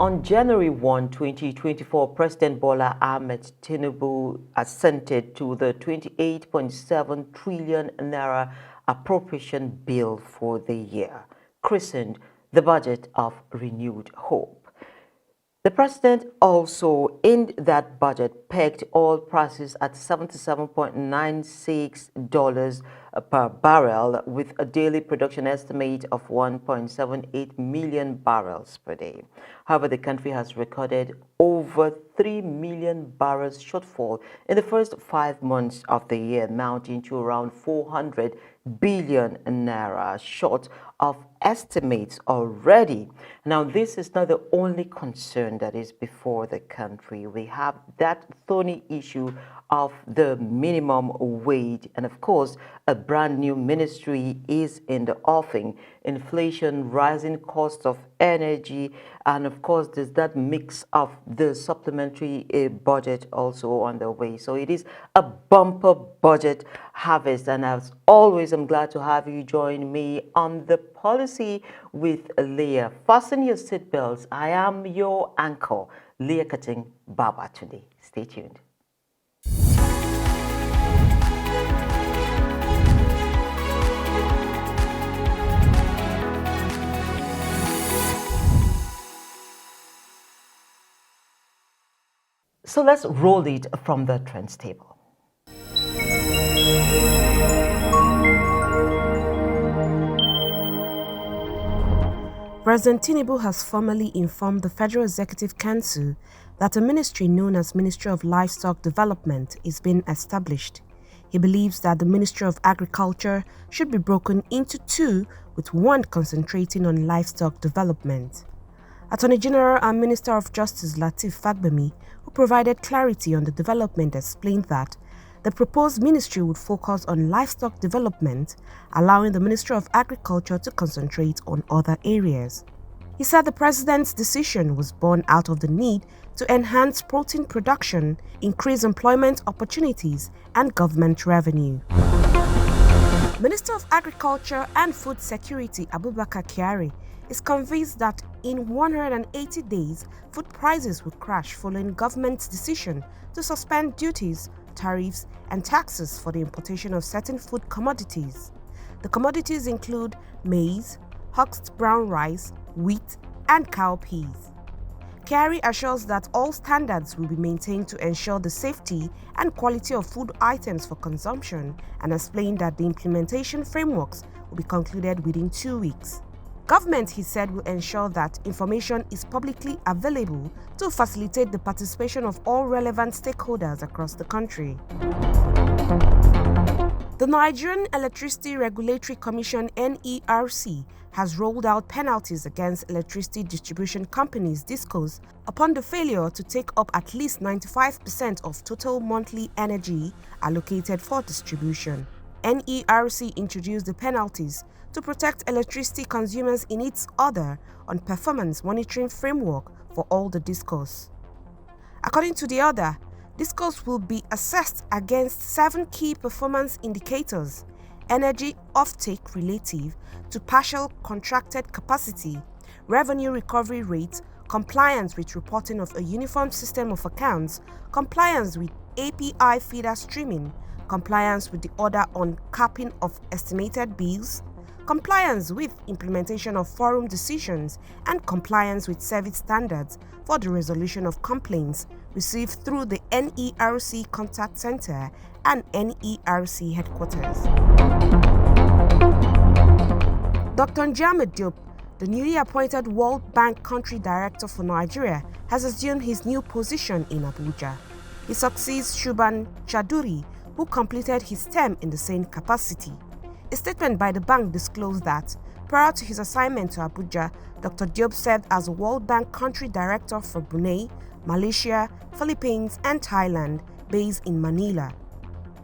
On January 1, 2024, President Bola Tinubu assented to the 28.7 trillion Naira appropriation bill for the year, christened the Budget of Renewed Hope. The president also, in that budget, pegged oil prices at $77.96 per barrel, with a daily production estimate of 1.78 million barrels per day. However, the country has recorded over 3 million barrels shortfall in the first 5 months of the year, amounting to around 400 billion Naira, short of estimates already. Now, this is not the only concern that is before the country. We have that thorny issue of the minimum wage, and of course, a brand new ministry is in the offing. Inflation, rising costs of energy, and of course, there's that mix of the supplementary budget also on the way. So it is a bumper budget harvest, and as always, I'm glad to have you join me on the policy with Leah. Fasten your seatbelts. I am your anchor, Leah Baba today. Stay tuned. So let's roll it from the trends table. President Tinubu has formally informed the Federal Executive Council that a ministry known as Ministry of Livestock Development is being established. He believes that the Ministry of Agriculture should be broken into two, with one concentrating on livestock development. Attorney General and Minister of Justice Lateef Fagbemi, who provided clarity on the development, explained that the proposed ministry would focus on livestock development, allowing the Ministry of Agriculture to concentrate on other areas. He said the president's decision was born out of the need to enhance protein production, increase employment opportunities, and government revenue. Minister of Agriculture and Food Security Abubakar Kyari is convinced that in 180 days, food prices will crash following government's decision to suspend duties, tariffs, and taxes for the importation of certain food commodities. The commodities include maize, husked brown rice, wheat, and cowpeas. Kyari assures that all standards will be maintained to ensure the safety and quality of food items for consumption, and explained that the implementation frameworks will be concluded within 2 weeks. Government, he said, will ensure that information is publicly available to facilitate the participation of all relevant stakeholders across the country. The Nigerian Electricity Regulatory Commission (NERC) has rolled out penalties against electricity distribution companies (DISCOs) upon the failure to take up at least 95% of total monthly energy allocated for distribution. NERC introduced the penalties to protect electricity consumers in its order on performance monitoring framework for all the DISCOs. According to the order, DISCOs will be assessed against 7 key performance indicators: energy offtake relative to partial contracted capacity, revenue recovery rate, compliance with reporting of a uniform system of accounts, compliance with API feeder streaming, compliance with the order on capping of estimated bills, compliance with implementation of forum decisions, and compliance with service standards for the resolution of complaints received through the NERC Contact Center and NERC headquarters. Dr. Njameh Diop, the newly appointed World Bank Country Director for Nigeria, has assumed his new position in Abuja. He succeeds Shuban Chaduri, who completed his term in the same capacity. A statement by the bank disclosed that, prior to his assignment to Abuja, Dr. Diop served as a World Bank Country Director for Brunei, Malaysia, Philippines, and Thailand, based in Manila.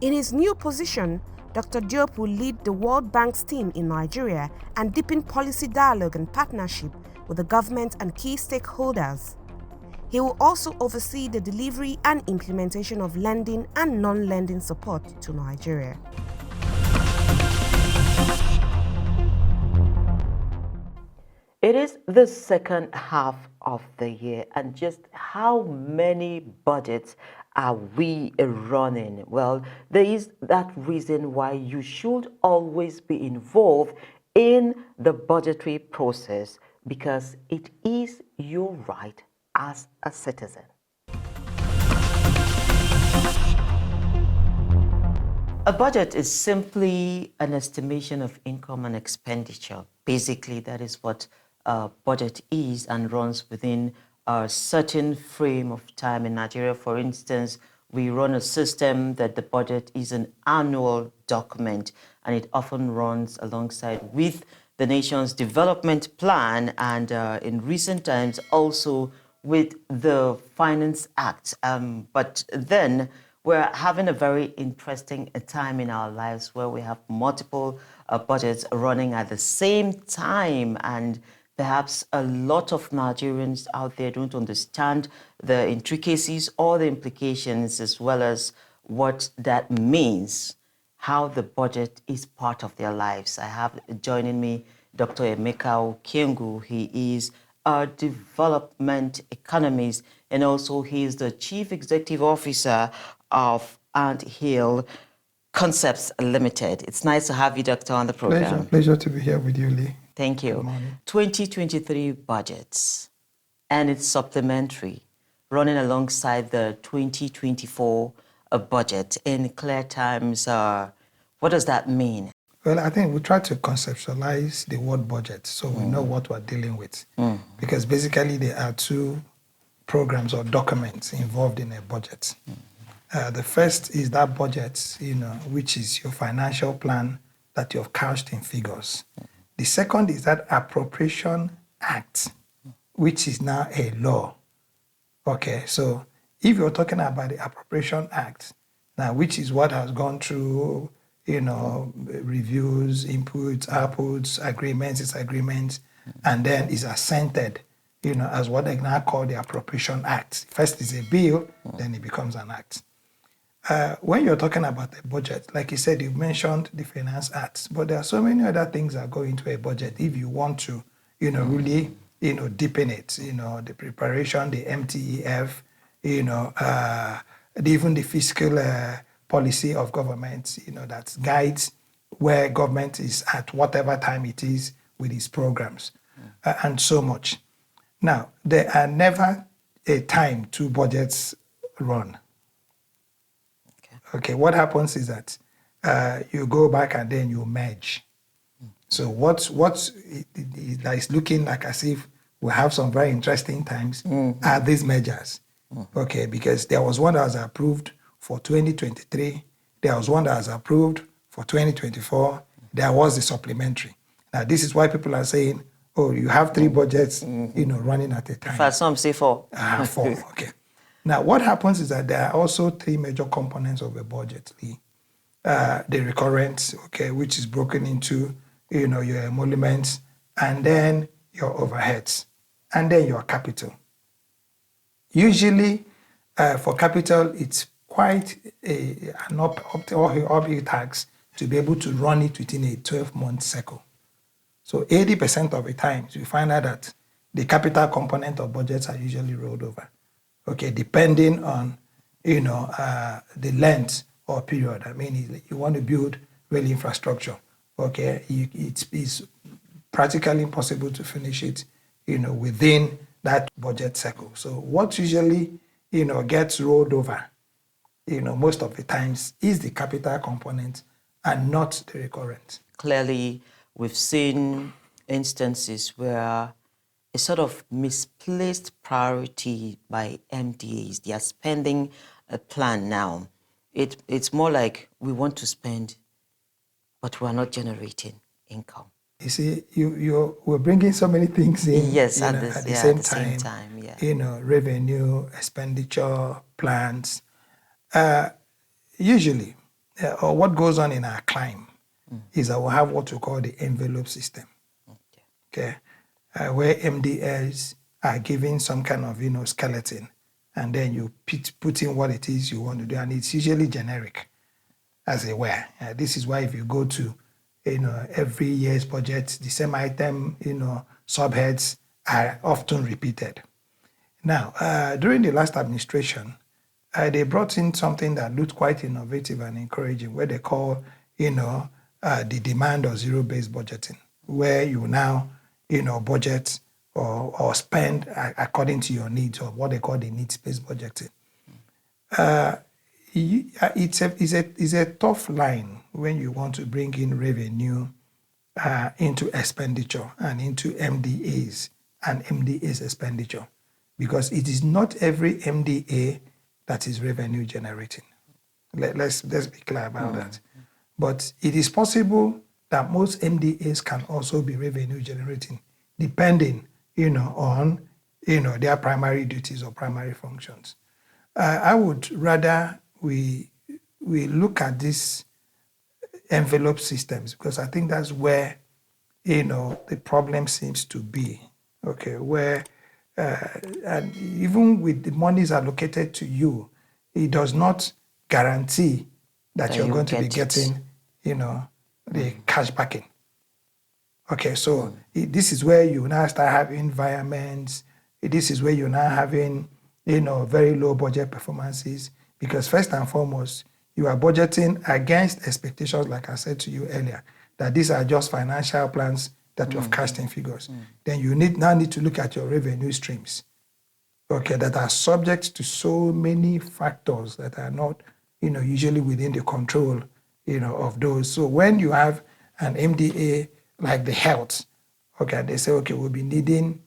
In his new position, Dr. Diop will lead the World Bank's team in Nigeria and deepen policy dialogue and partnership with the government and key stakeholders. He will also oversee the delivery and implementation of lending and non-lending support to Nigeria. It is the second half of the year, and just how many budgets are we running? Well, there is that reason why you should always be involved in the budgetary process because it is your right as a citizen. A budget is simply an estimation of income and expenditure. Basically, that is what a budget is and runs within a certain frame of time. In Nigeria, for instance, we run a system that the budget is an annual document and it often runs alongside with the nation's development plan and in recent times also with the Finance Act. But then we're having a very interesting time in our lives where we have multiple budgets running at the same time, and perhaps a lot of Nigerians out there don't understand the intricacies or the implications as well as what that means, how the budget is part of their lives. I have joining me Dr. Emeka Okengwu. He is a development economist and also he is the Chief Executive Officer of Ant Hill Concepts Limited. It's nice to have you, Doctor, on the program. Pleasure to be here with you, Lee. Thank you. Good morning. 2023 budgets and it's supplementary, running alongside the 2024 budget in clear times. What does that mean? Well, I think we try to conceptualize the word budget so we know what we're dealing with. Because basically there are two programs or documents involved in a budget. The first is that budget, which is your financial plan that you have couched in figures. The second is that appropriation act, which is now a law. Okay, so if you're talking about the appropriation act, now which is what has gone through, reviews, inputs, outputs, agreements, disagreements, and then is assented, as what they now call the appropriation act. First is a bill, then it becomes an act. When you're talking about a budget, like you said, you mentioned the Finance Act, but there are so many other things that go into a budget if you want to, really, deepen it, the preparation, the MTEF, even the fiscal policy of government, that guides where government is at whatever time it is with its programs, and so much. Now, there are never a time two budgets run. Okay, what happens is that you go back and then you merge. So what's is looking like as if we have some very interesting times are these mergers. Okay, because there was one that was approved for 2023, there was one that was approved for 2024, there was the supplementary. Now this is why people are saying, oh, you have three budgets, running at a time. For some say four. Four, okay. Now, what happens is that there are also three major components of a budget. The recurrent, okay, which is broken into, your emoluments, and then your overheads, and then your capital. Usually, for capital, it's quite an uphill tax to be able to run it within a 12-month cycle. So 80% of the times, you find out that the capital component of budgets are usually rolled over. Okay, depending on, the length or period. I mean, you want to build real infrastructure. Okay, it's practically impossible to finish it, within that budget cycle. So what usually, gets rolled over, most of the times is the capital component and not the recurrent. Clearly, we've seen instances where a sort of misplaced priority by MDAs. They are spending a plan now. It's more like we want to spend, but we're not generating income. You see, we're bringing so many things in. Yes, at the same time. Yeah. Revenue, expenditure, plans. Usually, or what goes on in our climb is that we have what we call the envelope system. Okay. Where MDAs are given some kind of, skeleton, and then you put in what it is you want to do, and it's usually generic, as it were. This is why if you go to, every year's budget, the same item, subheads are often repeated. Now, during the last administration, they brought in something that looked quite innovative and encouraging, where they call, the demand or zero-based budgeting, where you now, budget or spend according to your needs, or what they call the needs-based budgeting. It's a tough line when you want to bring in revenue into expenditure and into MDAs and MDAs expenditure, because it is not every MDA that is revenue generating. Let's be clear about that. But it is possible that most MDAs can also be revenue generating, depending, on, their primary duties or primary functions. I would rather we look at these envelope systems, because I think that's where, the problem seems to be. Okay, where and even with the monies allocated to you, it does not guarantee that you're going to be getting, the cash backing. Okay, so this is where you now start having environments. This is where you're now having, very low budget performances, because first and foremost, you are budgeting against expectations, like I said to you earlier, that these are just financial plans that you have cast in figures. Then you now need to look at your revenue streams, okay, that are subject to so many factors that are not, usually within the control, of those. So when you have an MDA like the health, okay, they say, okay, we'll be needing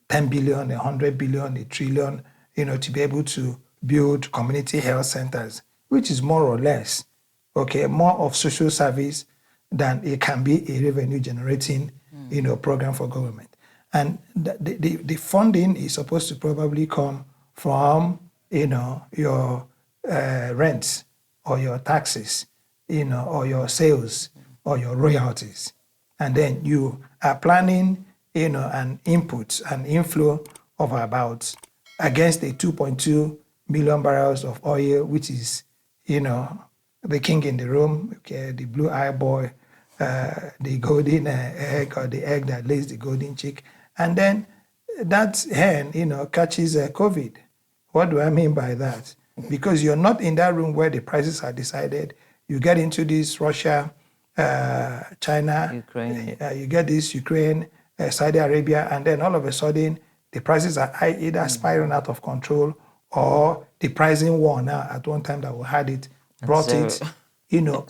10 billion, 100 billion, a trillion, to be able to build community health centers, which is more or less, okay, more of social service than it can be a revenue generating, program for government. And the funding is supposed to probably come from, your rents or your taxes, or your sales or your royalties. And then you are planning, an input, an inflow of about against the 2.2 million barrels of oil, which is, the king in the room, okay, the blue-eye boy, the golden egg, or the egg that lays the golden chick. And then that hen, catches COVID. What do I mean by that? Because you're not in that room where the prices are decided. You get into this Russia, China, Ukraine. You get this Ukraine, Saudi Arabia, and then all of a sudden, the prices are either spiraling out of control, or the pricing war now at one time that we had it brought it,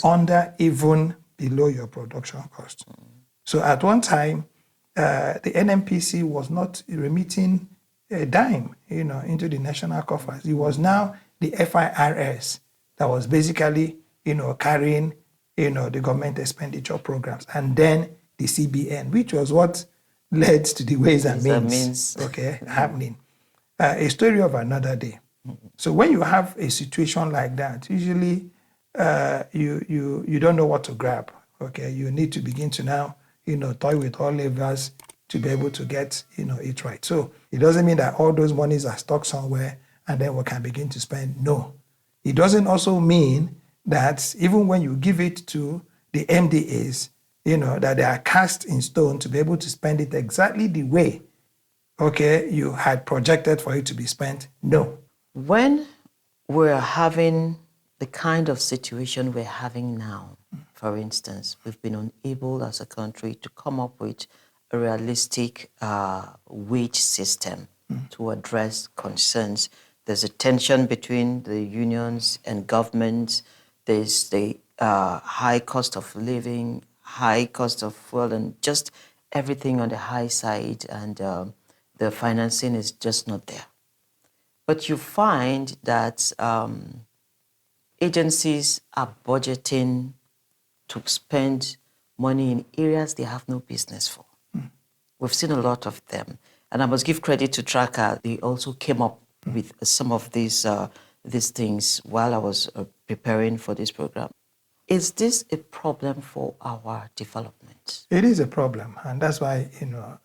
under even below your production cost. So at one time, the NNPC was not remitting a dime, into the national coffers. It was now the FIRS that was basically, carrying, the government expenditure programs, and then the CBN, which was what led to the ways and means. Okay, happening. A story of another day. So when you have a situation like that, usually you don't know what to grab. Okay, you need to begin to now, toy with all levers to be able to get, it right. So it doesn't mean that all those monies are stuck somewhere and then we can begin to spend. No. It doesn't also mean that even when you give it to the MDAs, that they are cast in stone to be able to spend it exactly the way, okay, you had projected for it to be spent. No. When we're having the kind of situation we're having now, for instance, we've been unable as a country to come up with a realistic wage system to address concerns. There's a tension between the unions and government. There's the high cost of living, high cost of fuel, and just everything on the high side, and the financing is just not there. But you find that agencies are budgeting to spend money in areas they have no business for. We've seen a lot of them. And I must give credit to Tracka. They also came up with some of these things while I was preparing for this program. Is this a problem for our development? It is a problem. And that's why,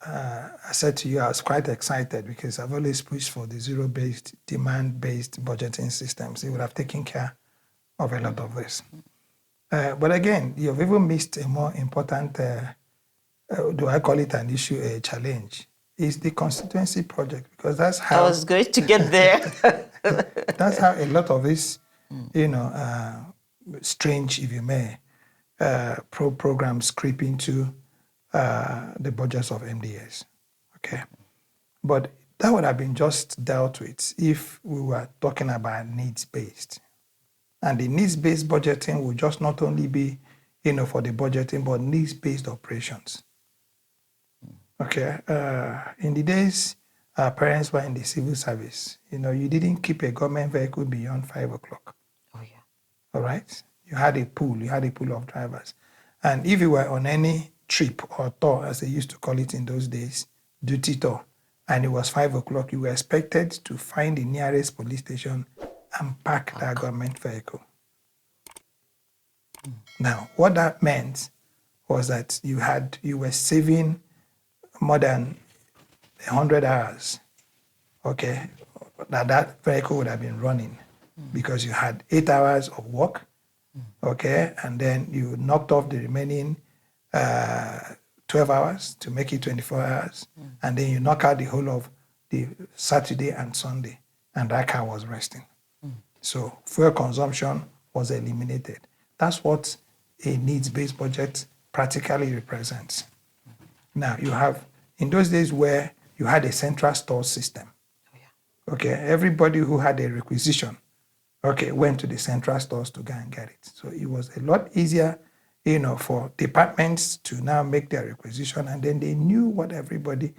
I said to you, I was quite excited, because I've always pushed for the zero-based, demand-based budgeting systems. It would have taken care of a lot of this. But again, you've even missed a more important do I call it an issue, a challenge? It's the constituency project, because that's I how was going to get there. that's how a lot of this, strange, if you may, programs creep into the budgets of MDS. Okay, but that would have been just dealt with if we were talking about needs-based. And the needs-based budgeting will just not only be, for the budgeting, but needs-based operations. Okay. In the days our parents were in the civil service, you didn't keep a government vehicle beyond 5 o'clock. Oh, yeah. All right. You had a pool of drivers. And if you were on any trip or tour, as they used to call it in those days, duty tour, and it was 5 o'clock, you were expected to find the nearest police station and park that government vehicle. Now, what that meant was that you were saving more than 100 hours, okay, that vehicle would have been running, because you had 8 hours of work, okay, and then you knocked off the remaining 12 hours to make it 24 hours, and then you knock out the whole of the Saturday and Sunday, and that car was resting. So fuel consumption was eliminated. That's what a needs-based budget practically represents. Now, you have, in those days where you had a central store system, okay, everybody who had a requisition, okay, went to the central stores to go and get it. So it was a lot easier, for departments to now make their requisition, and then they knew what everybody,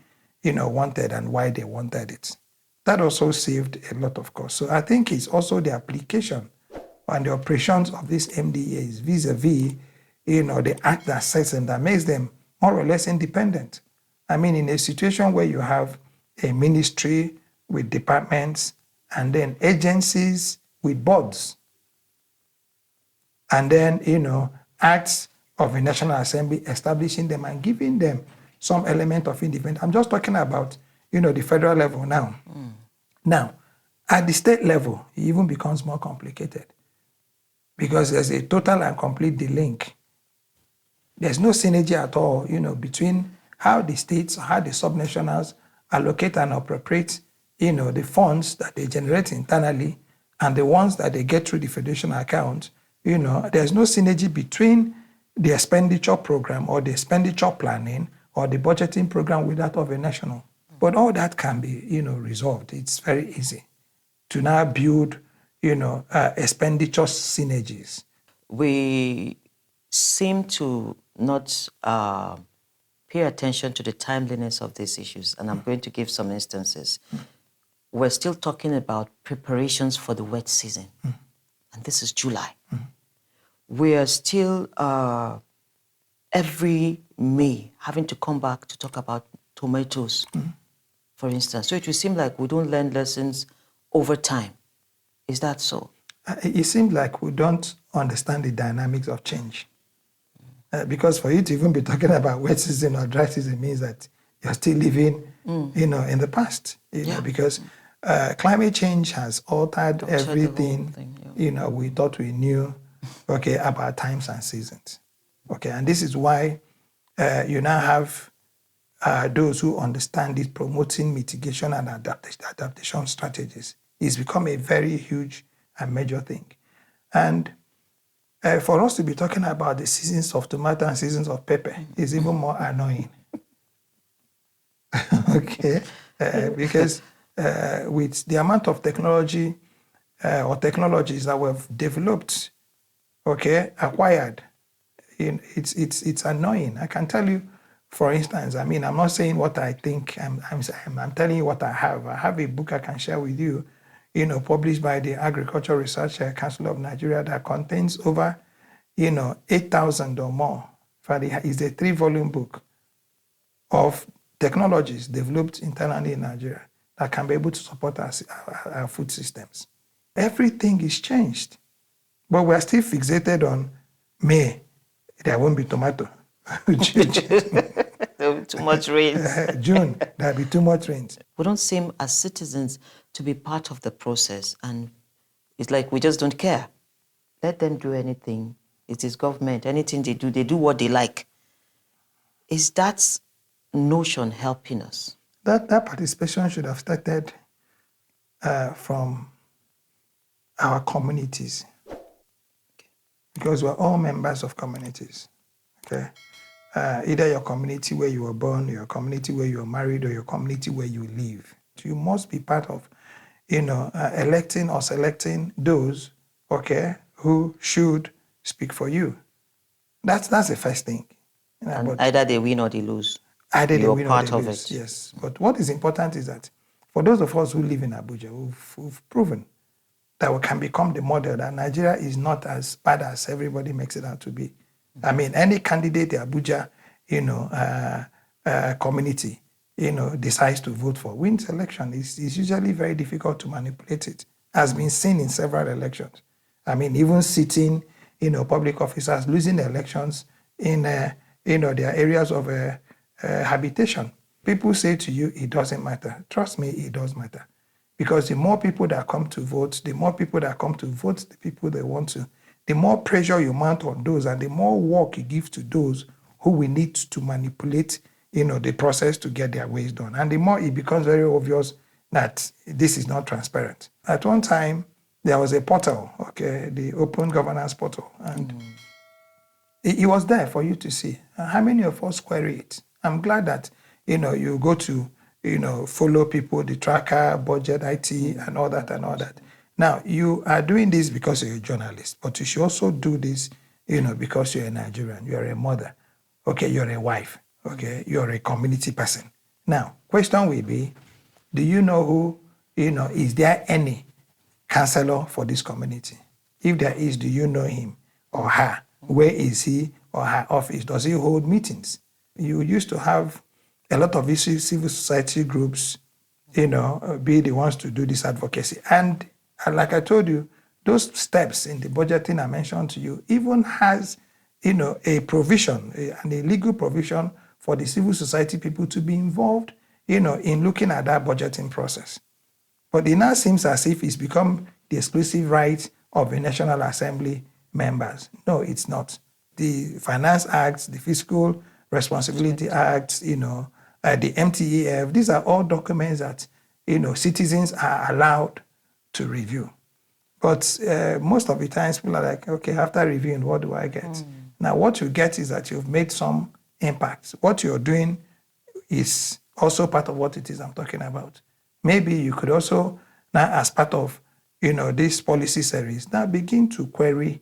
wanted and why they wanted it. That also saved a lot of cost. So I think it's also the application and the operations of these MDAs vis-a-vis, the act that sets them, that makes them more or less independent. I mean, in a situation where you have a ministry with departments and then agencies with boards, and then, acts of the National Assembly establishing them and giving them some element of independence. I'm just talking about, the federal level now. Now, at the state level, it even becomes more complicated, because there's a total and complete delink. There's no synergy at all, between how the states, how the subnationals allocate and appropriate, the funds that they generate internally and the ones that they get through the federation account. There's no synergy between the expenditure program or the expenditure planning or the budgeting program with that of a national. But all that can be, resolved. It's very easy to now build, expenditure synergies. We seem to not pay attention to the timeliness of these issues, and I'm going to give some instances. We're still talking about preparations for the wet season, and this is July. We are still, every May, having to come back to talk about tomatoes, for instance. So it will seem like we don't learn lessons over time. Is that so? It seems like we don't understand the dynamics of change. Because for you to even be talking about wet season or dry season means that you're still living, in the past. Because climate change has altered everything, we thought we knew, okay, about times and seasons. Okay, and this is why you now have those who understand it promoting mitigation and adaptation strategies. It's become a very huge and major thing. And for us to be talking about the seasons of tomato and seasons of pepper is even more annoying. Okay, because with the amount of technology or technologies that we've developed, okay, acquired, it's annoying. I can tell you, for instance, I mean, I'm not saying what I think. I'm telling you what I have. I have a book I can share with you, published by the Agricultural Research Council of Nigeria that contains over, 8,000 or more. It's a 3-volume book of technologies developed internally in Nigeria that can be able to support our food systems. Everything is changed, but we're still fixated on May. There won't be tomato. Too much rain. June, there'll be too much rain. We don't seem as citizens to be part of the process, and it's like we just don't care. Let them do anything. It is government. Anything they do what they like. Is that notion helping us? That participation should have started from our communities, because we're all members of communities. Okay, either your community where you were born, your community where you were married, or your community where you live. You must be part of, electing or selecting those, okay, who should speak for you. That's the first thing. And either they win or they lose. Either they You're win or part they of lose. it. Yes, but what is important is that for those of us who live in Abuja, who've proven that we can become the model, that Nigeria is not as bad as everybody makes it out to be. I mean, any candidate in Abuja, community, decides to vote for, wins election. It's usually very difficult to manipulate it, has been seen in several elections. I mean, even sitting, public officers losing elections in, their areas of habitation. People say to you, it doesn't matter. Trust me, it does matter. Because the more people that come to vote, the more people that come to vote the people they want to, the more pressure you mount on those and the more work you give to those who will need to manipulate, the process to get their ways done. And the more it becomes very obvious that this is not transparent. At one time, there was a portal, okay, the Open Governance Portal, and it was there for you to see. How many of us query it? I'm glad that, you go to, follow people, the tracker, BudgIT, and all that. Now, you are doing this because you're a journalist, but you should also do this, because you're a Nigerian, you're a mother, okay, you're a wife, okay, you're a community person. Now, question will be, do you know who, is there any counselor for this community? If there is, do you know him or her? Where is he or her office? Does he hold meetings? You used to have a lot of civil society groups, be the ones to do this advocacy. And like I told you, those steps in the budgeting I mentioned to you even has, a provision, and a legal provision for the civil society people to be involved, in looking at that budgeting process. But it now seems as if it's become the exclusive right of the National Assembly members. No, it's not. The Finance Act, the Fiscal Responsibility Act, the MTEF, these are all documents that, citizens are allowed to review. But most of the times people are like, okay, after reviewing, what do I get? Now, what you get is that you've made some impact. What you're doing is also part of what it is I'm talking about. Maybe you could also, now as part of, this policy series, now begin to query,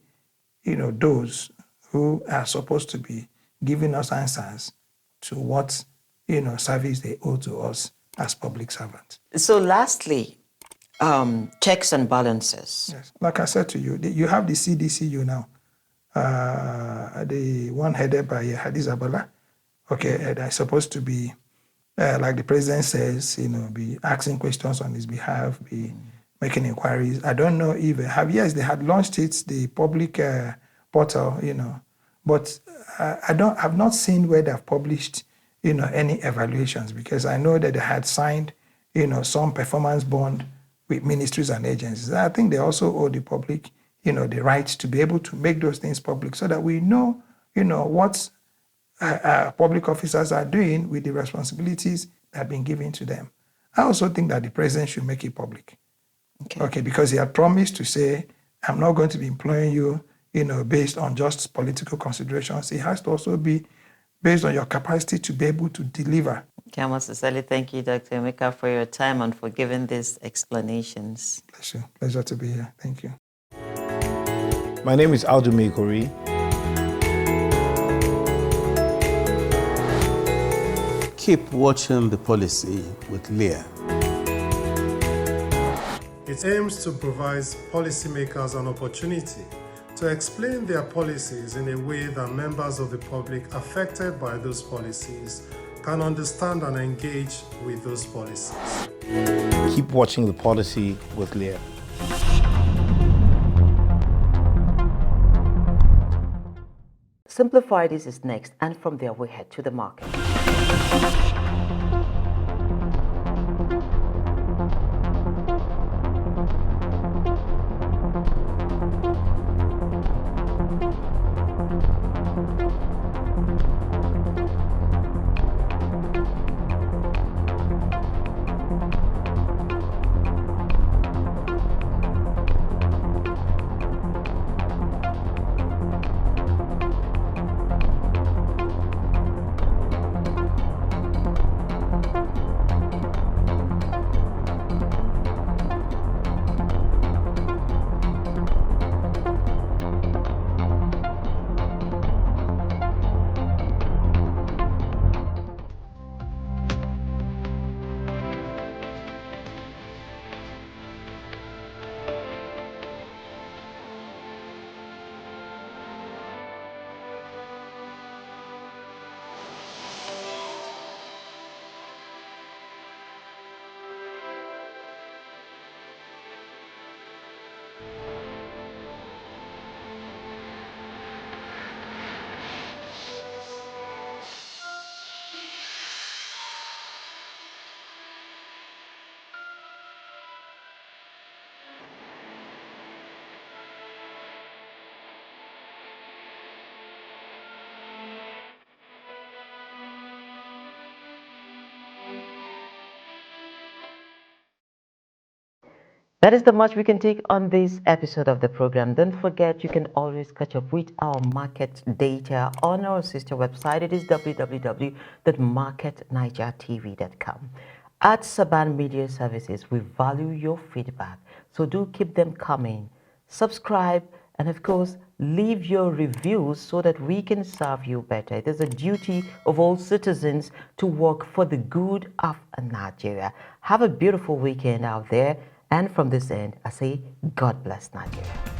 those who are supposed to be giving us answers to what, service they owe to us as public servants. So lastly, checks and balances. Yes, like I said to you, you have the CDCU now, the one headed by Hadiza Bola, okay, that's supposed to be, like the president says, be asking questions on his behalf, be making inquiries. I don't know if yes, they had launched it, the public portal, but I've not seen where they've published, any evaluations, because I know that they had signed, some performance bond with ministries and agencies. I think they also owe the public, the right to be able to make those things public so that we know, what public officers are doing with the responsibilities that have been given to them. I also think that the president should make it public. Okay, because he had promised to say, I'm not going to be employing you, based on just political considerations. It has to also be based on your capacity to be able to deliver. Okay, I must sincerely thank you, Dr. Emeka, for your time and for giving these explanations. Pleasure to be here. Thank you. My name is Aldumi Ikori. Keep watching The Policy with Leah. It aims to provide policymakers an opportunity to explain their policies in a way that members of the public affected by those policies can understand and engage with those policies. Keep watching The Policy with Leah. Simplify This is next, and from there we head to the market. That is the much we can take on this episode of the program. Don't forget, you can always catch up with our market data on our sister website. It is www.marketnigertv.com. At Saban Media Services, we value your feedback, so do keep them coming. Subscribe and, of course, leave your reviews so that we can serve you better. It is a duty of all citizens to work for the good of Nigeria. Have a beautiful weekend out there. And from this end, I say, God bless Nigeria.